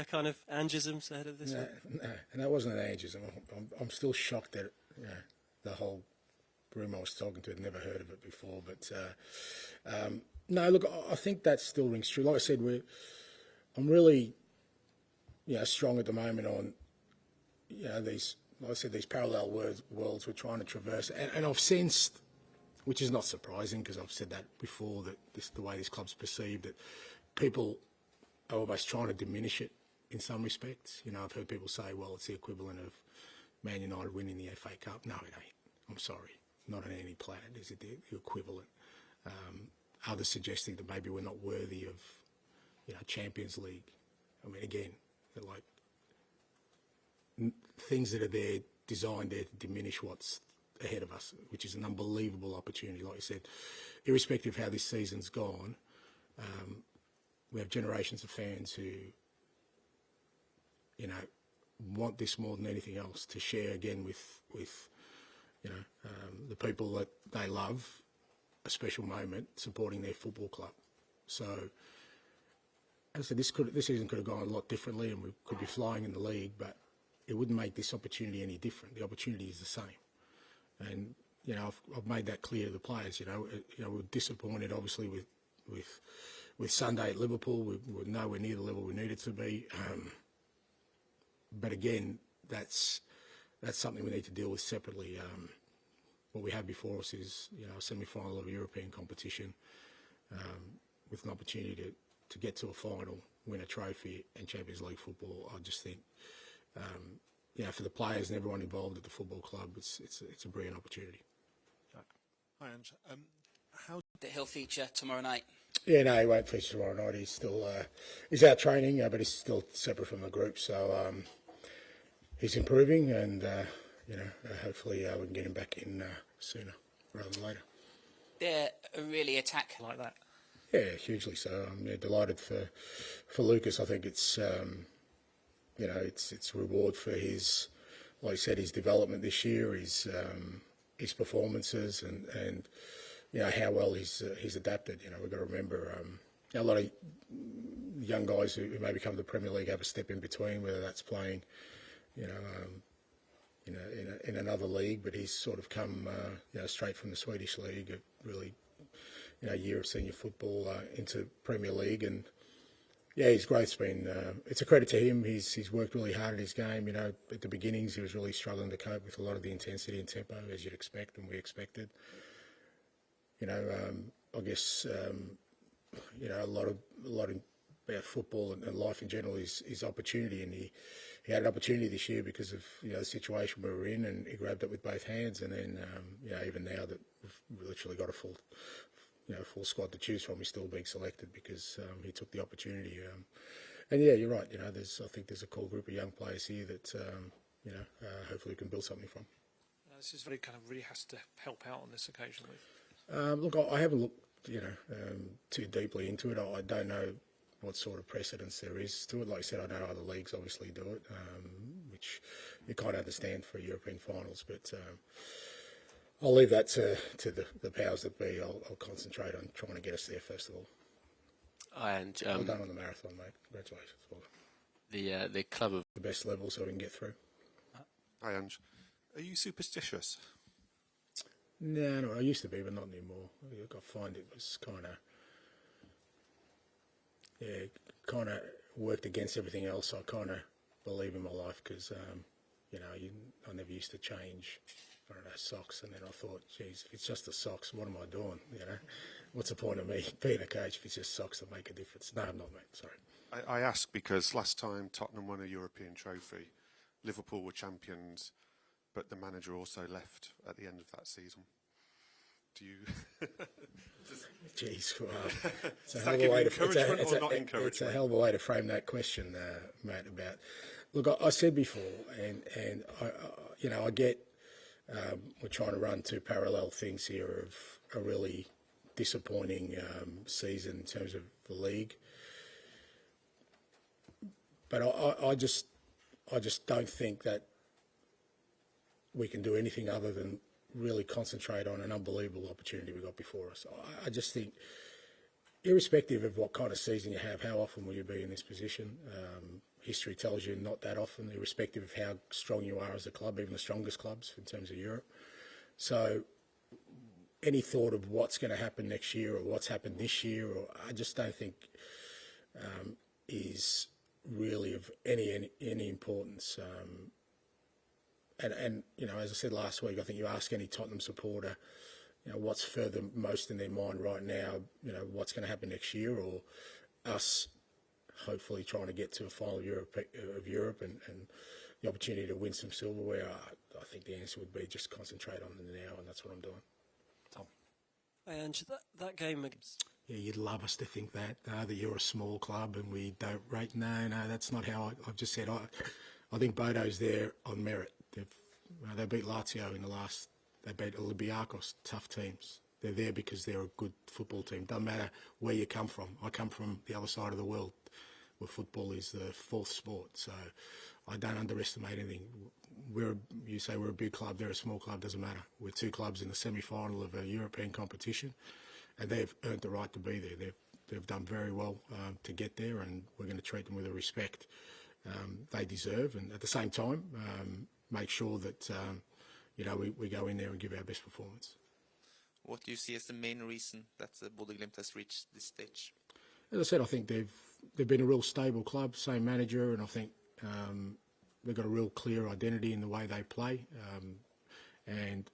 kind of Angisms ahead of this one? No, and that wasn't an Angism. I'm still shocked that the whole room I was talking to had never heard of it before. But no, look, I think that still rings true. Like I said, I'm really strong at the moment on these. Like I said, these parallel worlds we're trying to traverse, and I've sensed, which is not surprising because I've said that before, that the way this club's perceived, that people are almost trying to diminish it in some respects. I've heard people say, well, it's the equivalent of Man United winning the FA Cup. No, it ain't. I'm sorry. Not on any planet is it the equivalent. Others suggesting that maybe we're not worthy of, Champions League. I mean, again, they're like things that are there, designed there to diminish what's ahead of us, which is an unbelievable opportunity. Like I said, irrespective of how this season's gone, we have generations of fans who, want this more than anything else, to share again with the people that they love, a special moment supporting their football club. So, as I said, this season could have gone a lot differently, and we could be flying in the league, but it wouldn't make this opportunity any different. The opportunity is the same, and I've made that clear to the players. We're disappointed, obviously, with Sunday at Liverpool. We were nowhere near the level we needed to be. But again, that's something we need to deal with separately. What we have before us is a semi-final of a European competition with an opportunity to get to a final, win a trophy, and Champions League football. I just think, for the players and everyone involved at the football club, it's a brilliant opportunity. Hi, Ange. How that he'll feature tomorrow night? Yeah, no, he won't feature tomorrow night. He's still he's out training, but he's still separate from the group. So he's improving, and hopefully we can get him back in sooner rather than later. They're a really attack like that? Yeah, hugely so. I'm delighted for Lucas. I think it's it's reward for his, like I said, his development this year, his performances, and how well he's adapted. We've got to remember a lot of young guys who maybe come to the Premier League have a step in between, whether that's playing, in another league, but he's sort of come, straight from the Swedish league, a really, year of senior football into Premier League, and his growth's been. It's a credit to him. He's worked really hard at his game. At the beginnings, he was really struggling to cope with a lot of the intensity and tempo, as you'd expect, and we expected. I guess a lot about football and life in general is opportunity, and he had an opportunity this year because of the situation we were in, and he grabbed it with both hands. And then even now that we've literally got a full squad to choose from, he's still being selected because he took the opportunity. And you're right. I think there's a core group of young players here that hopefully we can build something from. This is very really has to help out on this occasion with. Look, I haven't looked, too deeply into it. I don't know what sort of precedence there is to it. Like I said, I know other leagues obviously do it, which you can't understand for European finals. But I'll leave that to the powers that be. I'll concentrate on trying to get us there first of all. And well done on the marathon, mate. Congratulations. Well done. The club of the best level, so we can get through. Hi, Ange. Are you superstitious? No, I used to be, but not anymore. I find it was kind of worked against everything else. I kind of believe in my life because, I never used to change, socks. And then I thought, geez, if it's just the socks, what am I doing? What's the point of me being a coach if it's just socks that make a difference? No, I'm not, mate. Sorry. I ask because last time Tottenham won a European trophy, Liverpool were champions, but the manager also left at the end of that season. Do you? Jeez, well, it's a hell of a way to frame that question, Matt. About look, I said before, and I get we're trying to run two parallel things here of a really disappointing season in terms of the league, but I just don't think that we can do anything other than really concentrate on an unbelievable opportunity we got before us. I just think, irrespective of what kind of season you have, how often will you be in this position? history tells you not that often, irrespective of how strong you are as a club, even the strongest clubs in terms of Europe. So any thought of what's going to happen next year or what's happened this year, or I just don't think is really of any importance. And you know, as I said last week, I think you ask any Tottenham supporter, you know, what's further most in their mind right now, you know, what's going to happen next year, or us hopefully trying to get to a final of Europe and the opportunity to win some silverware. I think the answer would be just concentrate on the now, and that's what I'm doing. Tom. Hey, Ange, that game. Yeah, you'd love us to think that you're a small club and we don't rate. No, that's not how I've just said. I think Bodo's there on merit. They beat Lazio in the last. They beat Olympiacos, tough teams. They're there because they're a good football team. Doesn't matter where you come from. I come from the other side of the world, where football is the fourth sport. So I don't underestimate anything. You say we're a big club, they're a small club, doesn't matter. We're two clubs in the semi-final of a European competition, and they've earned the right to be there. They've done very well to get there, and we're going to treat them with the respect they deserve. And at the same time, make sure that we go in there and give our best performance. What do you see as the main reason that Bodø Glimt has reached this stage? As I said, I think they've been a real stable club, same manager, and I think they've got a real clear identity in the way they play. And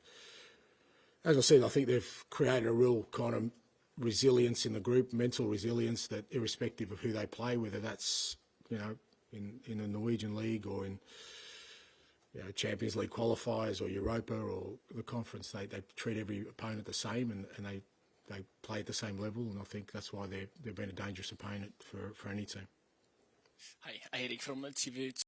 as I said, I think they've created a real kind of resilience in the group, mental resilience, that irrespective of who they play, whether that's in the Norwegian League or in Champions League qualifiers or Europa or the conference, they treat every opponent the same, and they play at the same level, and I think that's why they've been a dangerous opponent for any team. Hi, Eirik from TV.